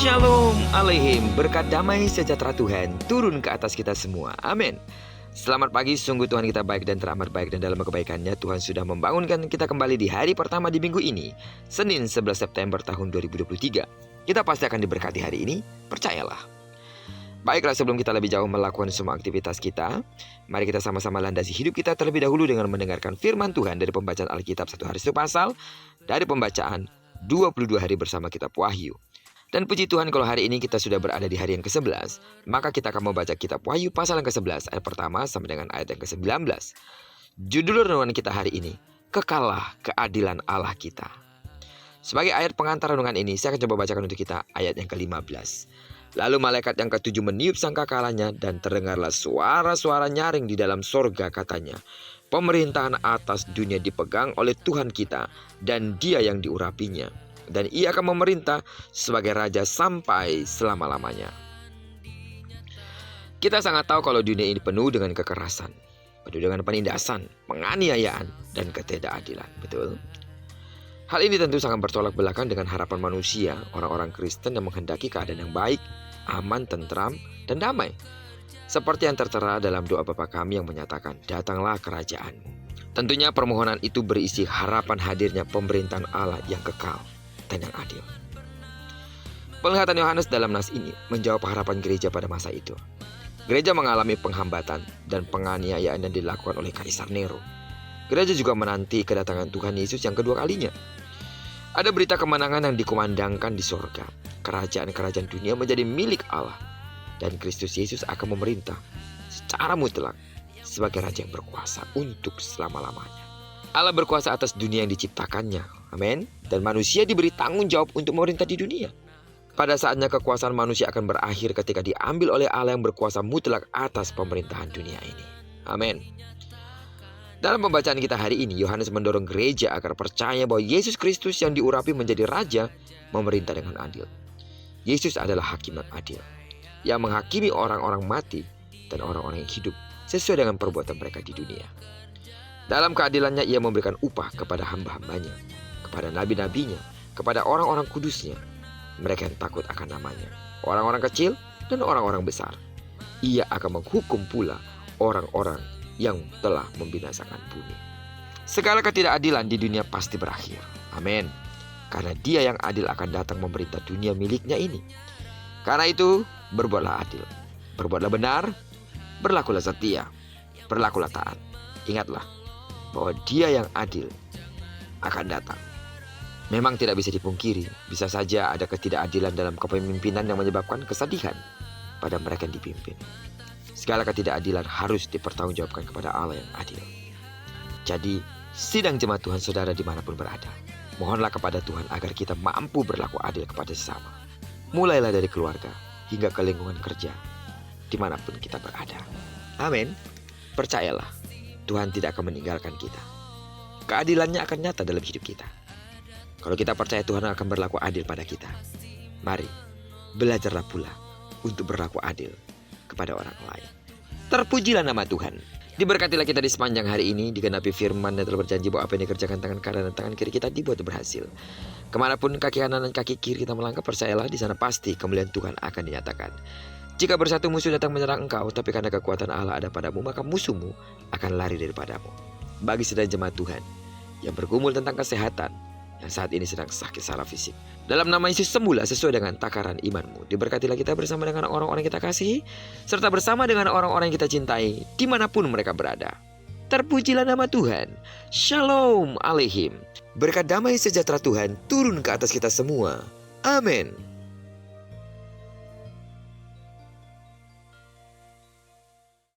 Shalom Aleihim, berkat damai sejahtera Tuhan turun ke atas kita semua. Amin. Selamat pagi, sungguh Tuhan kita baik dan teramat baik, dan dalam kebaikannya Tuhan sudah membangunkan kita kembali di hari pertama di minggu ini, Senin 11 September tahun 2023. Kita pasti akan diberkati hari ini, percayalah. Baiklah, sebelum kita lebih jauh melakukan semua aktivitas kita, mari kita sama-sama landasi hidup kita terlebih dahulu dengan mendengarkan firman Tuhan dari pembacaan Alkitab satu hari satu pasal, dari pembacaan 22 hari bersama kitab Wahyu. Dan puji Tuhan kalau hari ini kita sudah berada di hari yang ke-11, maka kita akan membaca kitab Wahyu pasal yang ke-11 ayat pertama sampai dengan ayat yang ke-19. Judul renungan kita hari ini, Kekalah keadilan Allah kita. Sebagai ayat pengantar renungan ini, saya akan coba bacakan untuk kita ayat yang ke-15. Lalu malaikat yang ke-7 meniup sangkakalanya, dan terdengarlah suara-suara nyaring di dalam sorga, katanya, pemerintahan atas dunia dipegang oleh Tuhan kita, dan Dia yang diurapinya. Dan Ia akan memerintah sebagai raja sampai selama-lamanya. Kita sangat tahu kalau dunia ini penuh dengan kekerasan, penuh dengan penindasan, penganiayaan, dan ketidakadilan. Betul? Hal ini tentu sangat bertolak belakang dengan harapan manusia, orang-orang Kristen yang menghendaki keadaan yang baik, aman, tentram, dan damai. Seperti yang tertera dalam doa Bapa kami yang menyatakan, datanglah kerajaan. Tentunya permohonan itu berisi harapan hadirnya pemerintahan Allah yang kekal dan yang adil. Penglihatan Yohanes dalam nas ini menjawab harapan gereja pada masa itu. Gereja mengalami penghambatan dan penganiayaan yang dilakukan oleh Kaisar Nero. Gereja juga menanti kedatangan Tuhan Yesus yang kedua kalinya. Ada berita kemenangan yang dikumandangkan di sorga. Kerajaan-kerajaan dunia menjadi milik Allah, dan Kristus Yesus akan memerintah secara mutlak sebagai raja yang berkuasa untuk selama-lamanya. Allah berkuasa atas dunia yang diciptakannya. Amin. Dan manusia diberi tanggung jawab untuk memerintah di dunia. Pada saatnya kekuasaan manusia akan berakhir ketika diambil oleh Allah yang berkuasa mutlak atas pemerintahan dunia ini. Amin. Dalam pembacaan kita hari ini, Yohanes mendorong gereja agar percaya bahwa Yesus Kristus yang diurapi menjadi raja memerintah dengan adil. Yesus adalah hakim yang adil, yang menghakimi orang-orang mati dan orang-orang yang hidup sesuai dengan perbuatan mereka di dunia. Dalam keadilannya Ia memberikan upah kepada hamba-hambanya, kepada nabi-nabinya, kepada orang-orang kudusnya, mereka yang takut akan namanya, orang-orang kecil dan orang-orang besar. Ia akan menghukum pula orang-orang yang telah membinasakan bumi. Segala ketidakadilan di dunia pasti berakhir. Amin. Karena Dia yang adil akan datang memerintah dunia miliknya ini. Karena itu, berbuatlah adil, berbuatlah benar, berlakulah setia, berlakulah taat. Ingatlah bahwa Dia yang adil akan datang. Memang tidak bisa dipungkiri, bisa saja ada ketidakadilan dalam kepemimpinan yang menyebabkan kesedihan pada mereka yang dipimpin. Segala ketidakadilan harus dipertanggungjawabkan kepada Allah yang adil. Jadi, sidang jemaat Tuhan saudara dimanapun berada, mohonlah kepada Tuhan agar kita mampu berlaku adil kepada sesama. Mulailah dari keluarga hingga ke lingkungan kerja, dimanapun kita berada. Amin. Percayalah, Tuhan tidak akan meninggalkan kita. Keadilannya akan nyata dalam hidup kita. Kalau kita percaya Tuhan akan berlaku adil pada kita, mari belajarlah pula untuk berlaku adil kepada orang lain. Terpujilah nama Tuhan. Diberkatilah kita di sepanjang hari ini, digenapi firman dan telah berjanji bahwa apa yang dikerjakan tangan kanan dan tangan kiri kita dibuat berhasil. Kemanapun kaki kanan dan kaki kiri kita melangkah, percayalah di sana pasti kemuliaan Tuhan akan dinyatakan. Jika bersatu musuh datang menyerang engkau, tapi karena kekuatan Allah ada padamu, maka musuhmu akan lari daripadamu. Bagi sedang jemaat Tuhan yang bergumul tentang kesehatan, yang saat ini sedang sakit secara fisik, dalam nama Yesus sembuhlah sesuai dengan takaran imanmu. Diberkatilah kita bersama dengan orang-orang yang kita kasihi, serta bersama dengan orang-orang yang kita cintai, dimanapun mereka berada. Terpujilah nama Tuhan. Shalom Aleihim. Berkat damai sejahtera Tuhan turun ke atas kita semua. Amin.